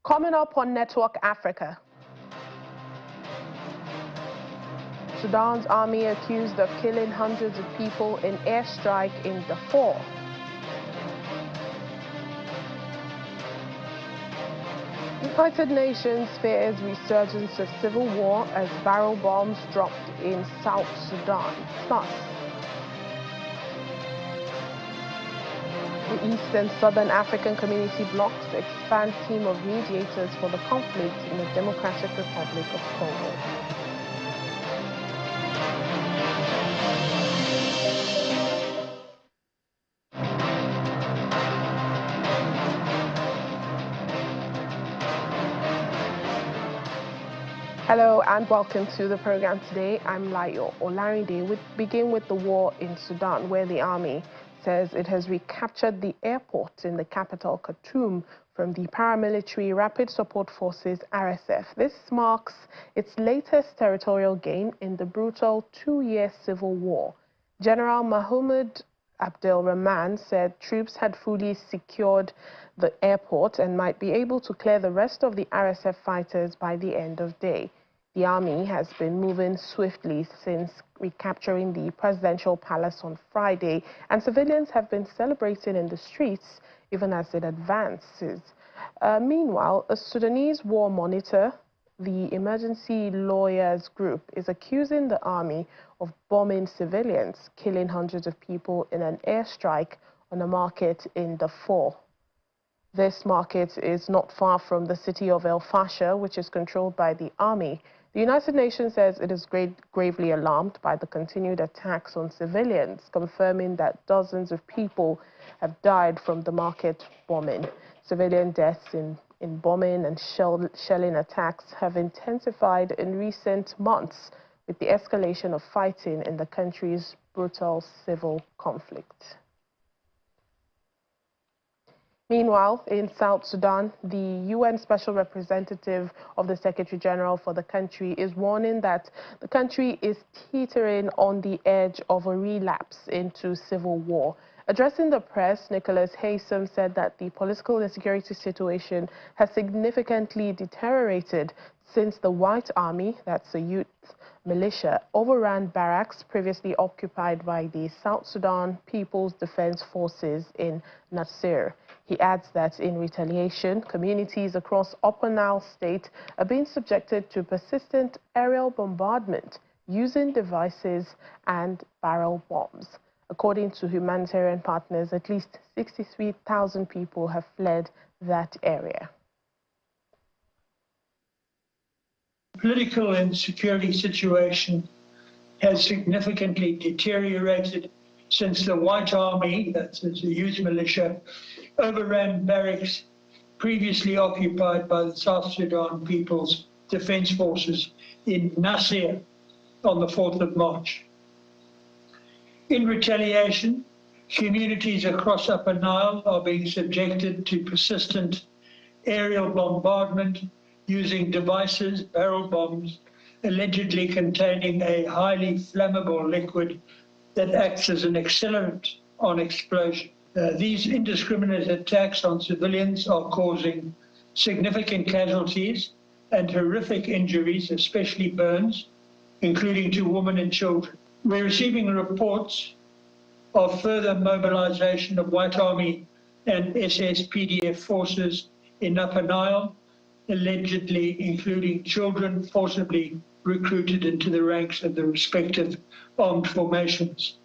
Coming up on Network Africa, Sudan's army accused of killing hundreds of people in airstrike in Darfur. United Nations fears resurgence of civil war as barrel bombs dropped in South Sudan. Plus, the East and Southern African Community blocs expand team of mediators for the conflict in the Democratic Republic of Congo. Hello and welcome to the program today. I'm Layo Olarinde. We begin with the war in Sudan, where the army says it has recaptured the airport in the capital, Khartoum, from the paramilitary Rapid Support Forces, RSF. This marks its latest territorial gain in the brutal two-year civil war. General Mahmoud Abdelrahman said troops had fully secured the airport and might be able to clear the rest of the RSF fighters by the end of day. The army has been moving swiftly since recapturing the presidential palace on Friday, and civilians have been celebrating in the streets even as it advances. Meanwhile, a Sudanese war monitor, the Emergency Lawyers Group, is accusing the army of bombing civilians, killing hundreds of people in an airstrike on a market in Darfur. This market is not far from the city of El Fasher, which is controlled by the army. The United Nations says it is gravely alarmed by the continued attacks on civilians, confirming that dozens of people have died from the market bombing. Civilian deaths in bombing and shelling attacks have intensified in recent months with the escalation of fighting in the country's brutal civil conflict. Meanwhile, in South Sudan, the UN Special Representative of the Secretary General for the country is warning that the country is teetering on the edge of a relapse into civil war. Addressing the press, Nicholas Haysom said that the political and security situation has significantly deteriorated since the White Army, that's a youth militia, overran barracks previously occupied by the South Sudan People's Defense Forces in Nasir. He adds that in retaliation, communities across Upper Nile State are being subjected to persistent aerial bombardment using devices and barrel bombs. According to humanitarian partners, at least 63,000 people have fled that area. The political and security situation has significantly deteriorated since the White Army, that's the youth militia, overran barracks previously occupied by the South Sudan People's Defense Forces in Nasir on the 4th of March. In retaliation, communities across Upper Nile are being subjected to persistent aerial bombardment using devices, barrel bombs, allegedly containing a highly flammable liquid that acts as an accelerant on explosion. These indiscriminate attacks on civilians are causing significant casualties and horrific injuries, especially burns, including to women and children. We're receiving reports of further mobilization of White Army and SSPDF forces in Upper Nile, allegedly including children forcibly recruited into the ranks of the respective armed formations.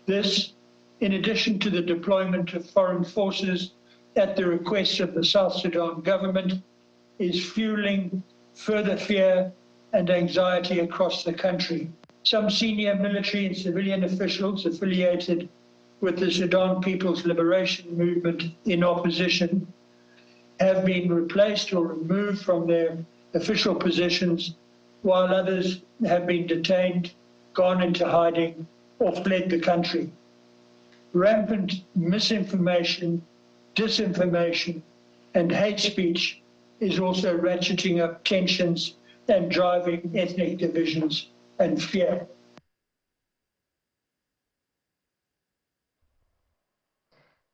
This, in addition to the deployment of foreign forces at the request of the South Sudan government, is fueling further fear and anxiety across the country. Some senior military and civilian officials affiliated with the Sudan People's Liberation Movement in opposition have been replaced or removed from their official positions, while others have been detained, gone into hiding, or fled the country. Rampant misinformation, disinformation, and hate speech is also ratcheting up tensions and driving ethnic divisions and fear.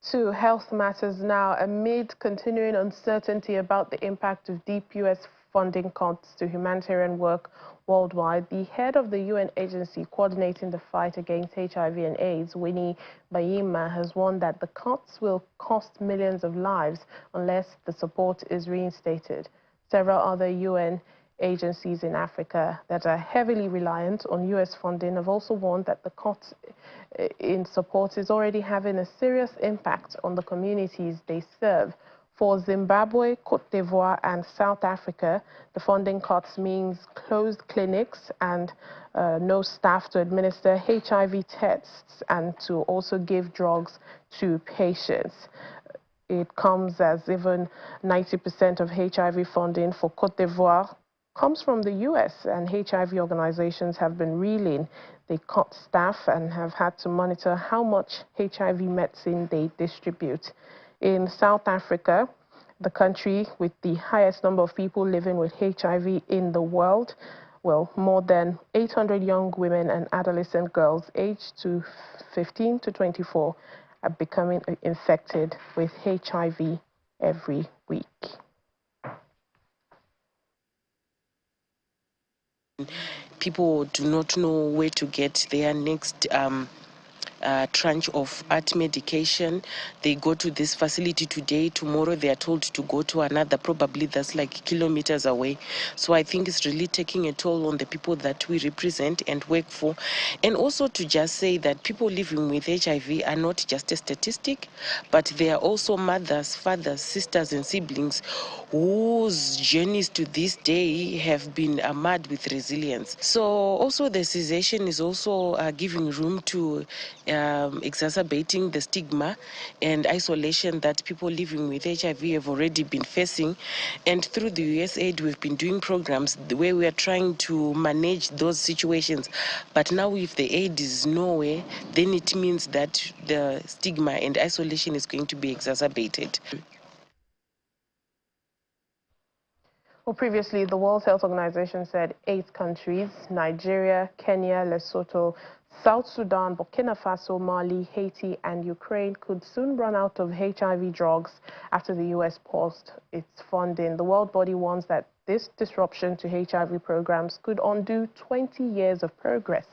To health matters now. Amid continuing uncertainty about the impact of deep U.S. funding cuts to humanitarian work worldwide, the head of the UN agency coordinating the fight against HIV and AIDS, Winnie Byanyima, has warned that the cuts will cost millions of lives unless the support is reinstated. Several other UN agencies in Africa that are heavily reliant on U.S. funding have also warned that the cuts in support is already having a serious impact on the communities they serve. For Zimbabwe, Cote d'Ivoire and South Africa, the funding cuts means closed clinics and no staff to administer HIV tests and to also give drugs to patients. It comes as even 90% of HIV funding for Cote d'Ivoire comes from the U.S., and HIV organizations have been reeling. They cut staff and have had to monitor how much HIV medicine they distribute. In South Africa, the country with the highest number of people living with HIV in the world, well, more than 800 young women and adolescent girls aged to 15 to 24 are becoming infected with HIV every week. People do not know where to get their next tranche of art medication. They go to this facility today, tomorrow they are told to go to another, probably that's like kilometers away. So I think it's really taking a toll on the people that we represent and work for. And also to just say that people living with HIV are not just a statistic, but they are also mothers, fathers, sisters and siblings whose journeys to this day have been marred with resilience. So also the cessation is also giving room to exacerbating the stigma and isolation that people living with HIV have already been facing. And through the USAID, we've been doing programs where we are trying to manage those situations. But now if the aid is nowhere, then it means that the stigma and isolation is going to be exacerbated. Well, previously, the World Health Organization said 8 countries, Nigeria, Kenya, Lesotho, South Sudan, Burkina Faso, Mali, Haiti, and Ukraine could soon run out of HIV drugs after the U.S. paused its funding. The world body warns that this disruption to HIV programs could undo 20 years of progress,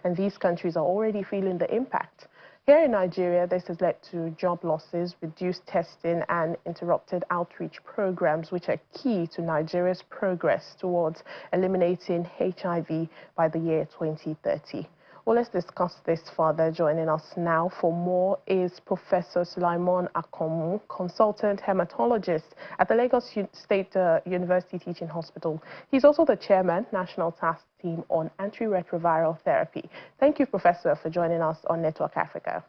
and these countries are already feeling the impact. Here in Nigeria, this has led to job losses, reduced testing, and interrupted outreach programs, which are key to Nigeria's progress towards eliminating HIV by the year 2030. Well, let's discuss this further. Joining us now for more is Professor Sulaimon Akomu, consultant hematologist at the Lagos State University Teaching Hospital. He's also the chairman, National Task Team on Antiretroviral Therapy. Thank you, Professor, for joining us on Network Africa.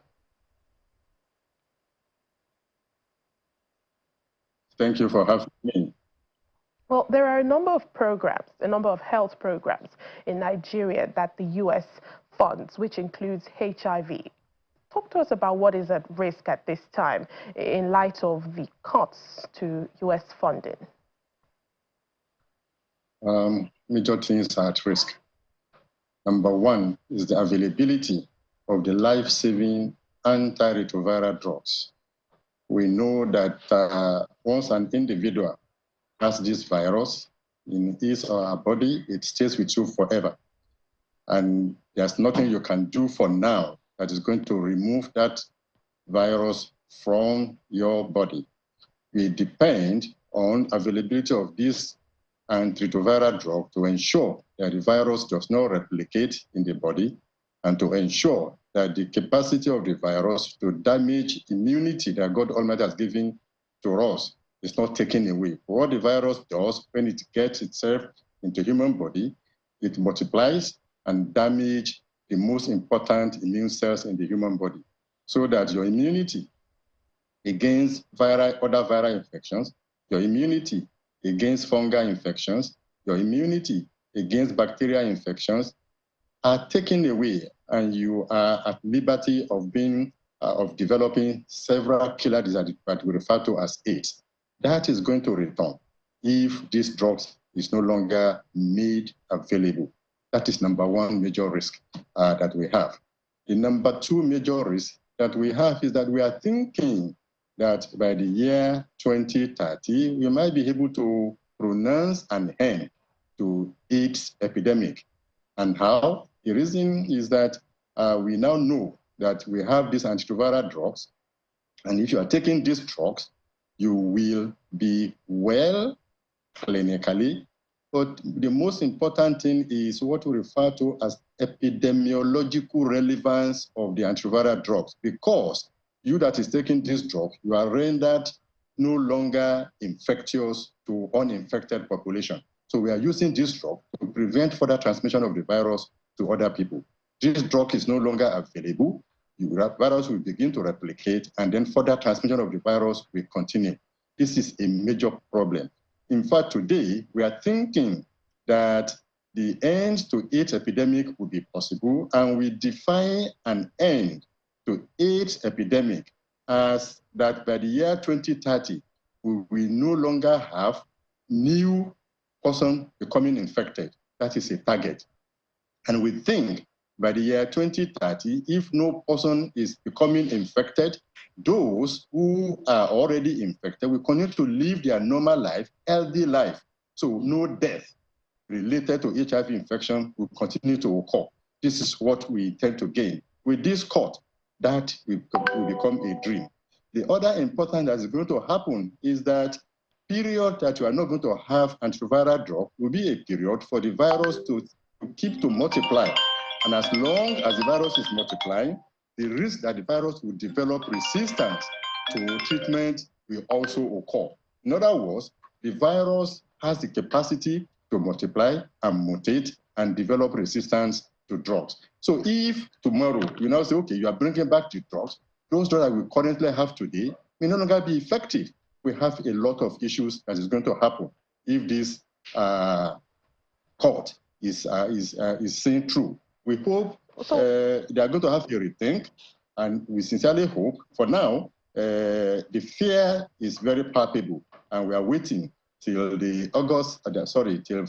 Thank you for having me. Well, there are a number of programs, a number of health programs in Nigeria that the U.S. funds, which includes HIV. Talk to us about what is at risk at this time in light of the cuts to U.S. funding. Major things are at risk. Number one is the availability of the life-saving antiretroviral drugs. We know that once an individual has this virus in his or her body, it stays with you forever. And there's nothing you can do for now that is going to remove that virus from your body. We depend on availability of this antiretroviral drug to ensure that the virus does not replicate in the body and to ensure that the capacity of the virus to damage immunity that God Almighty has given to us is not taken away. What the virus does when it gets itself into human body, it multiplies and damage the most important immune cells in the human body, so that your immunity against other viral infections, your immunity against fungal infections, your immunity against bacterial infections are taken away, and you are at liberty of developing several killer diseases that we refer to as AIDS. That is going to return if these drugs is no longer made available. That is number one major risk that we have. The number two major risk that we have is that we are thinking that by the year 2030, we might be able to pronounce an end to AIDS epidemic. And how? The reason is that we now know that we have these antiretroviral drugs, and if you are taking these drugs, you will be well clinically. But the most important thing is what we refer to as epidemiological relevance of the antiretroviral drugs, because you that is taking this drug, you are rendered no longer infectious to uninfected population. So we are using this drug to prevent further transmission of the virus to other people. This drug is no longer available. The virus will begin to replicate, and then further transmission of the virus will continue. This is a major problem. In fact, today, we are thinking that the end to AIDS epidemic would be possible, and we define an end to AIDS epidemic as that by the year 2030, we will no longer have new person becoming infected. That is a target. And we think by the year 2030, if no person is becoming infected, those who are already infected will continue to live their normal life, healthy life. So no death related to HIV infection will continue to occur. This is what we intend to gain. With this cut, that will become a dream. The other important that is going to happen is that period that you are not going to have antiviral drug will be a period for the virus to keep to multiply. And as long as the virus is multiplying, the risk that the virus will develop resistance to treatment will also occur. In other words, the virus has the capacity to multiply and mutate and develop resistance to drugs. So if tomorrow you now say, okay, you are bringing back the drugs, those drugs that we currently have today may no longer be effective. We have a lot of issues that is going to happen if this court is seen through. We hope they are going to have a rethink, and we sincerely hope. For now, the fear is very palpable, and we are waiting till till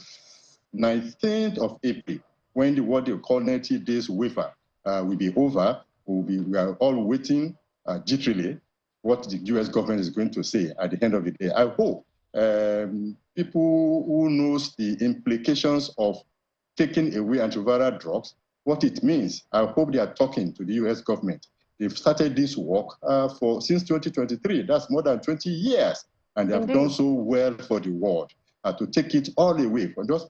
19th of April, when what they call 90 days waiver will be over. We are all waiting jitterily what the U.S. government is going to say at the end of the day. I hope people who knows the implications of taking away antiviral drugs, what it means, I hope they are talking to the U.S. government. They've started this work since 2023. That's more than 20 years. And they have done so well for the world. To take it all the way from just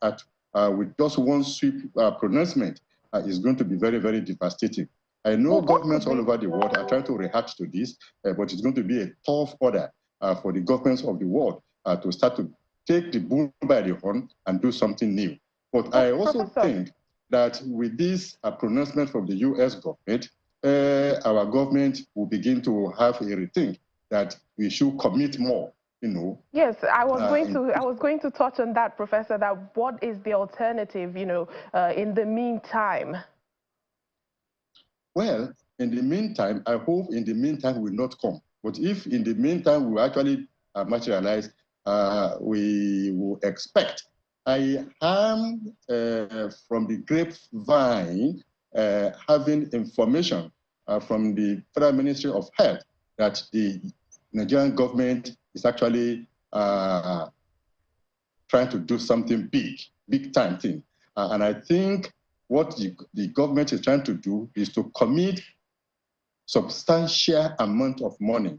with just one sweep pronouncement is going to be very, very devastating. I know governments all over the world are trying to react to this, but it's going to be a tough order for the governments of the world to start to take the bull by the horn and do something new. But I also think that with this pronouncement from the U.S. government, our government will begin to have a rethink that we should commit more. Yes, I was going to touch on that, Professor. That what is the alternative? In the meantime. Well, in the meantime, I hope in the meantime will not come. But if in the meantime we actually materialize, we will expect. I am from the grapevine having information from the Federal Ministry of Health that the Nigerian government is actually trying to do something big time thing. And I think what the government is trying to do is to commit substantial amount of money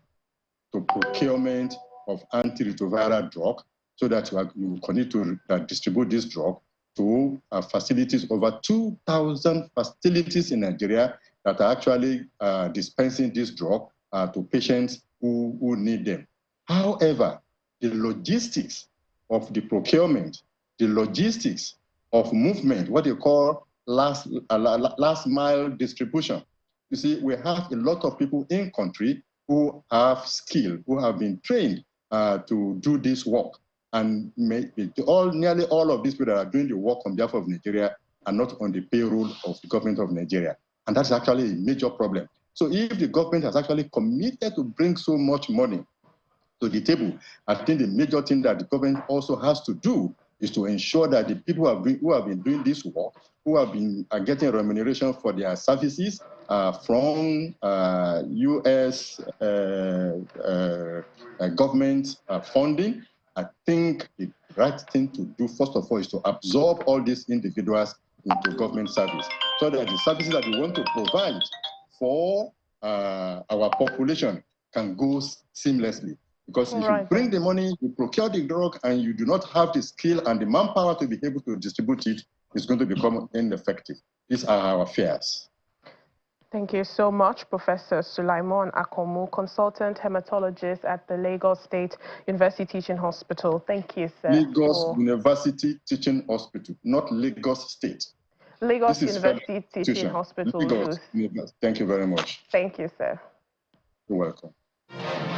to procurement of antiretroviral drug, so that you continue to distribute this drug to facilities, over 2,000 facilities in Nigeria that are actually dispensing this drug to patients who need them. However, the logistics of the procurement, the logistics of movement, what they call last mile distribution. You see, we have a lot of people in country who have skill, who have been trained to do this work. And nearly all of these people that are doing the work on behalf of Nigeria are not on the payroll of the government of Nigeria. And that's actually a major problem. So if the government has actually committed to bring so much money to the table, I think the major thing that the government also has to do is to ensure that the people who have been doing this work, who have been getting remuneration for their services, from U.S. government funding, I think the right thing to do, first of all, is to absorb all these individuals into government service, so that the services that we want to provide for our population can go seamlessly. Because if you bring the money, you procure the drug, and you do not have the skill and the manpower to be able to distribute it, it's going to become ineffective. These are our fears. Thank you so much, Professor Sulaimon Akomu, consultant hematologist at the Lagos State University Teaching Hospital. Thank you, sir. Lagos University Teaching Hospital, not Lagos State. Lagos University Teaching Hospital. Lagos. Thank you very much. Thank you, sir. You're welcome.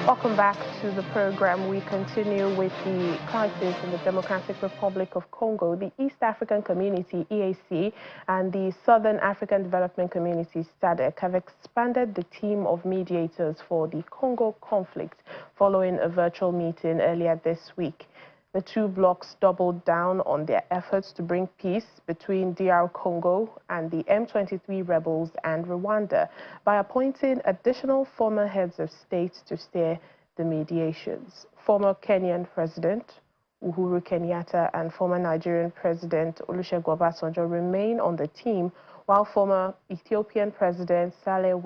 Welcome back to the program. We continue with the crisis in the Democratic Republic of Congo. The East African Community, EAC, and the Southern African Development Community, SADC, have expanded the team of mediators for the Congo conflict following a virtual meeting earlier this week. The two blocs doubled down on their efforts to bring peace between DR Congo and the M23 rebels and Rwanda by appointing additional former heads of state to steer the mediations. Former Kenyan President Uhuru Kenyatta and former Nigerian President Olusegun Obasanjo remain on the team, while former Ethiopian President Saleh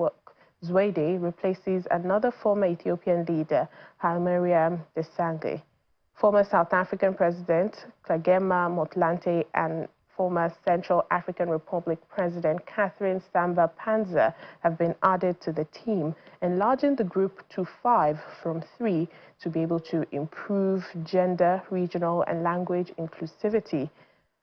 Zewde replaces another former Ethiopian leader, Hailemariam Desalegn. Former South African President Kgalema Motlanthe and former Central African Republic President Catherine Samba-Panza have been added to the team, enlarging the group to 5 from 3 to be able to improve gender, regional and language inclusivity.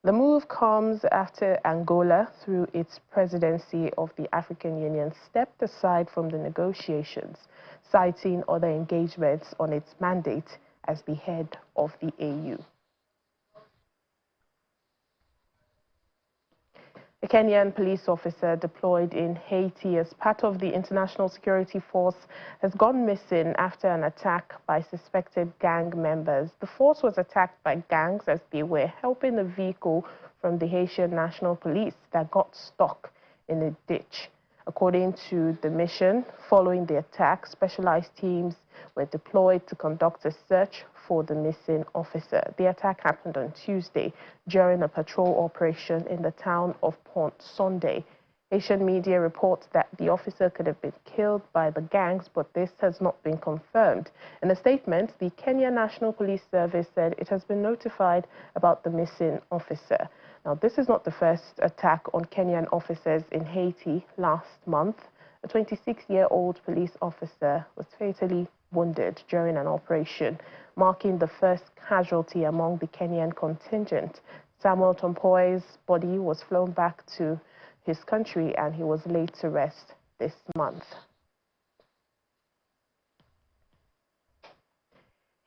The move comes after Angola, through its presidency of the African Union, stepped aside from the negotiations, citing other engagements on its mandate as the head of the AU. A Kenyan police officer deployed in Haiti as part of the international security force has gone missing after an attack by suspected gang members. The force was attacked by gangs as they were helping a vehicle from the Haitian National Police that got stuck in a ditch. According to the mission, following the attack, specialized teams were deployed to conduct a search for the missing officer. The attack happened on Tuesday during a patrol operation in the town of Pont Sunday. Asian media reports that the officer could have been killed by the gangs, but this has not been confirmed. In a statement, the Kenya National Police Service said it has been notified about the missing officer. Now, this is not the first attack on Kenyan officers in Haiti. Last month, a 26-year-old police officer was fatally wounded during an operation, marking the first casualty among the Kenyan contingent. Samuel Tompoi's body was flown back to his country and he was laid to rest this month.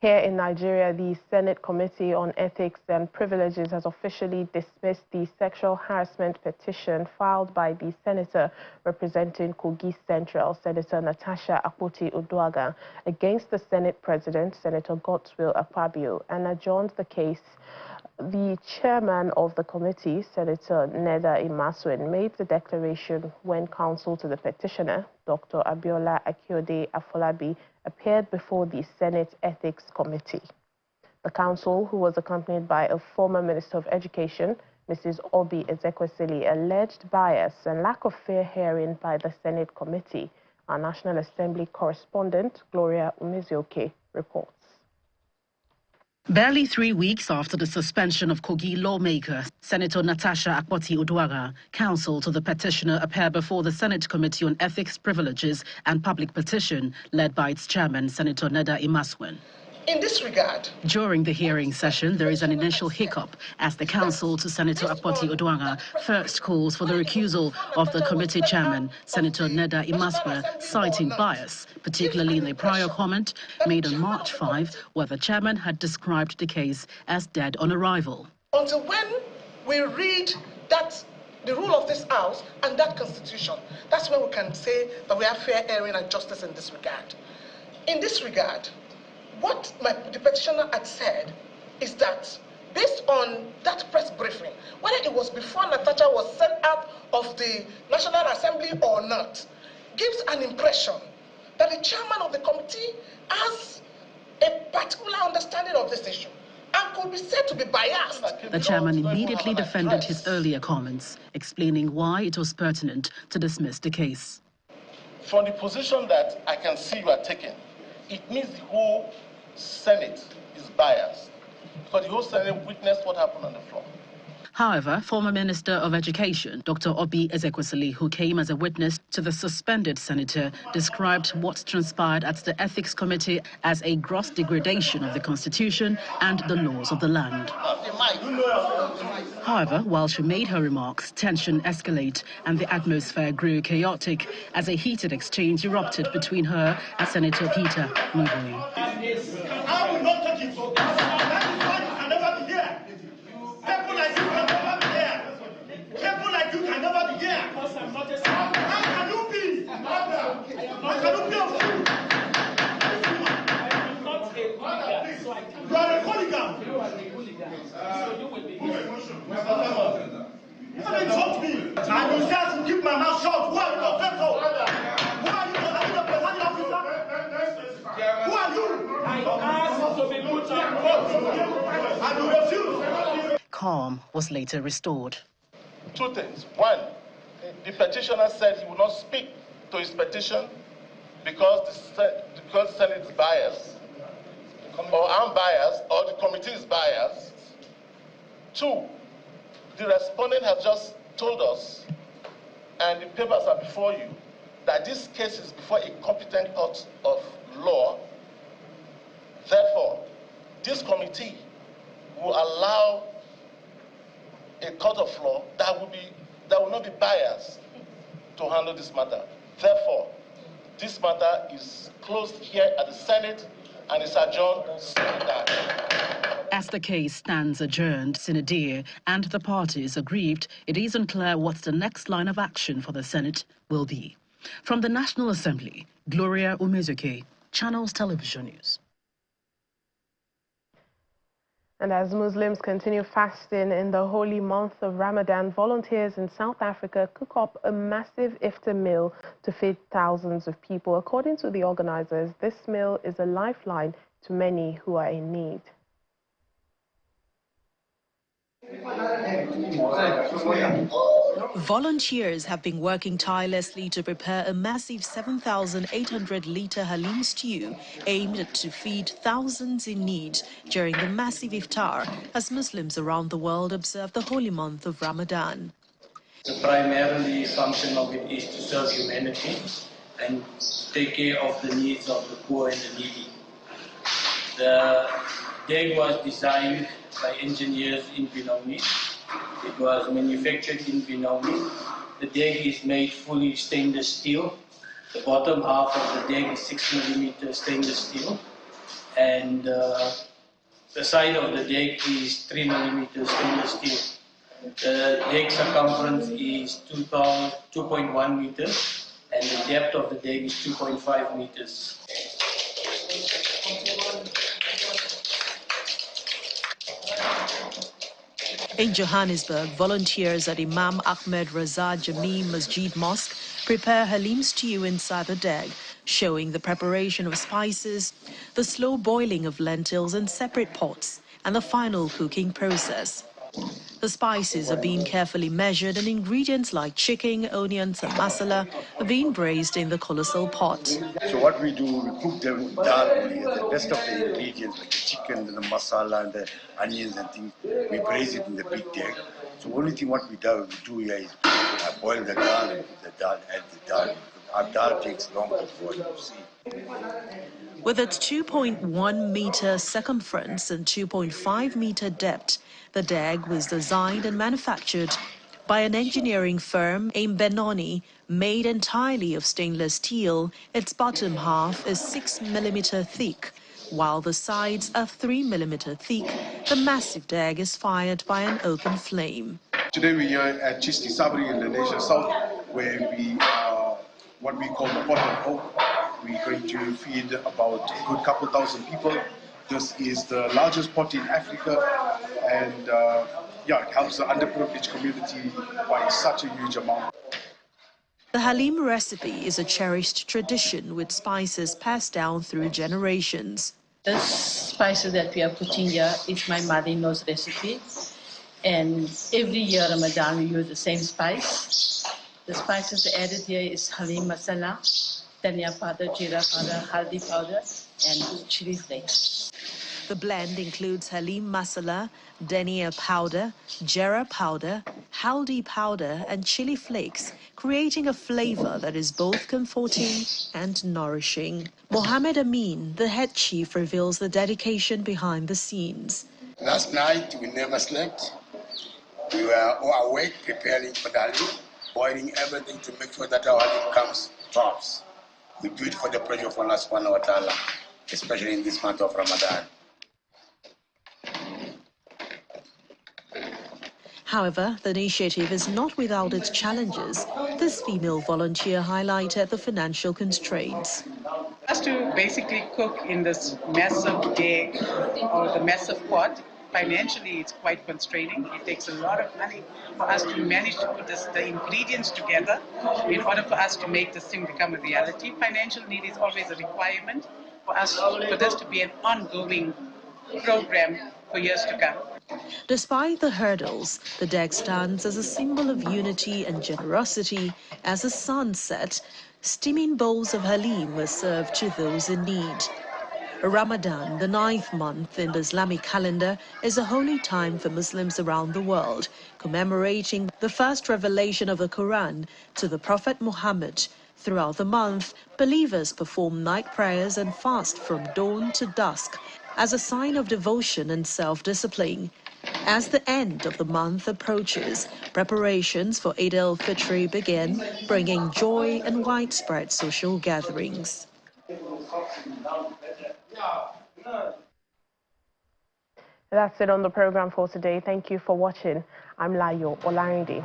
Here in Nigeria, the Senate Committee on Ethics and Privileges has officially dismissed the sexual harassment petition filed by the senator representing Kogi Central, Senator Natasha Akpoti-Uduaghan, against the Senate President, Senator Godswill Akpabio, and adjourned the case. The chairman of the committee, Senator Neda Imasuen, made the declaration when counsel to the petitioner, Dr. Abiola Akiode Afolabi, appeared before the Senate Ethics Committee. The counsel, who was accompanied by a former Minister of Education, Mrs. Obi Ezekwesili, alleged bias and lack of fair hearing by the Senate Committee. Our National Assembly correspondent, Gloria Umezioke, reports. Barely 3 weeks after the suspension of Kogi lawmaker, Senator Natasha Akpoti-Uduaghan, counsel to the petitioner, appeared before the Senate Committee on Ethics, Privileges and Public Petition, led by its chairman, Senator Neda Imasuen. In this regard, during the hearing session, there is an initial hiccup as the counsel to Senator Akpoti-Uduaghan first calls for the recusal of the committee chairman, Senator Neda Imasuen, citing bias, particularly in the prior comment made on March 5, where the chairman had described the case as dead on arrival. Until when we read that the rule of this House and that Constitution, that's when we can say that we have fair hearing and justice in this regard. In this regard, what the petitioner had said is that based on that press briefing, whether it was before Natasha was sent out of the National Assembly or not, gives an impression that the chairman of the committee has a particular understanding of this issue and could be said to be biased. The chairman immediately defended his earlier comments, explaining why it was pertinent to dismiss the case. From the position that I can see you are taking, it means the whole Senate is biased, because the whole Senate witnessed what happened on the floor. However, former Minister of Education, Dr. Obi Ezekwesili, who came as a witness to the suspended senator, described what transpired at the Ethics Committee as a gross degradation of the Constitution and the laws of the land. However, while she made her remarks, tension escalated and the atmosphere grew chaotic as a heated exchange erupted between her and Senator Peter Mwibui. I will not take it. People like you can never be here. How can you be? How can you be a fool? I am not a hooligan, so I can't. You are a hooligan. You are a hooligan. So you will be. You don't insult me. And you say I should keep my mouth shut. Who are you, Professor? Who are you, the presiding officer? Who are you? I asked to be put on court. And you refuse. Calm was later restored. Two things. One, the petitioner said he would not speak to his petition because the Senate is biased, or I'm biased, or the committee is biased. Two, the respondent has just told us, and the papers are before you, that this case is before a competent court of law. Therefore, this committee will allow a court of law that will not be biased to handle this matter. Therefore, this matter is closed here at the Senate and is adjourned. As the case stands adjourned, sine die, and the parties aggrieved, it is unclear what the next line of action for the Senate will be. From the National Assembly, Gloria Umezuke, Channels Television News. And as Muslims continue fasting in the holy month of Ramadan, volunteers in South Africa cook up a massive iftar meal to feed thousands of people. According to the organizers, this meal is a lifeline to many who are in need. Volunteers have been working tirelessly to prepare a massive 7,800-litre halim stew aimed to feed thousands in need during the massive iftar as Muslims around the world observe the holy month of Ramadan. The primary function of it is to serve humanity and take care of the needs of the poor and the needy. The egg was designed by engineers in Benoni. It was manufactured in Benoni. The deck is made fully stainless steel. The bottom half of the deck is 6mm stainless steel. And the side of the deck is 3mm stainless steel. The deck circumference is 2.1 meters and the depth of the deck is 2.5 meters. In Johannesburg, volunteers at Imam Ahmed Raza Jami Masjid Mosque prepare halim stew inside the deg, showing the preparation of spices, the slow boiling of lentils in separate pots, and the final cooking process. The spices are being carefully measured and ingredients like chicken, onions and masala are being braised in the colossal pot. So what we do, we cook the dal, the rest of the ingredients like the chicken and the masala and the onions and things, we braise it in the big tank. So only thing what we do here is boil the dal and put the dal, add the dal. Our dal takes long to boil, you see. With its 2.1 meter circumference and 2.5 meter depth, the deg was designed and manufactured by an engineering firm in Benoni, made entirely of stainless steel. Its bottom half is 6mm thick, while the sides are 3mm thick. The massive deg is fired by an open flame. Today we are at Chisti Sabri in the nation south, where we what we call the pot of hope. We're going to feed about a good couple thousand people This is the largest pot in Africa, and yeah, it helps the underprivileged community by such a huge amount. The Halim recipe is a cherished tradition with spices passed down through generations. The spices that we are putting here is my mother-in-law's recipe, and every year Ramadan we use the same spice. The spices added here is Halim masala, dhania powder, jeera powder, haldi powder, and chili flakes. The blend includes Halim masala, dhania powder, jeera powder, haldi powder, and chili flakes, creating a flavor that is both comforting and nourishing. Mohammed Amin, the head chief, reveals the dedication behind the scenes. Last night we never slept. We were all awake preparing for the Halim, boiling everything to make sure that our Halim comes tops. We do it for the pleasure of Allah subhanahu wa ta'ala, especially in this month of Ramadan. However, the initiative is not without its challenges. This female volunteer highlighted the financial constraints. Us to basically cook in this massive egg or the massive pot, financially it's quite constraining. It takes a lot of money for us to manage to put the ingredients together in order for us to make this thing become a reality. Financial need is always a requirement for this to be an ongoing program for years to come. Despite the hurdles, the deg stands as a symbol of unity and generosity. As the sun set, steaming bowls of Halim were served to those in need. Ramadan, the 9th month in the Islamic calendar, is a holy time for Muslims around the world, commemorating the first revelation of the Quran to the Prophet Muhammad. Throughout the month, believers perform night prayers and fast from dawn to dusk as a sign of devotion and self-discipline. As the end of the month approaches, preparations for Eid al-Fitr begin, bringing joy and widespread social gatherings. That's it on the program for today. Thank you for watching. I'm Layo Olarinde.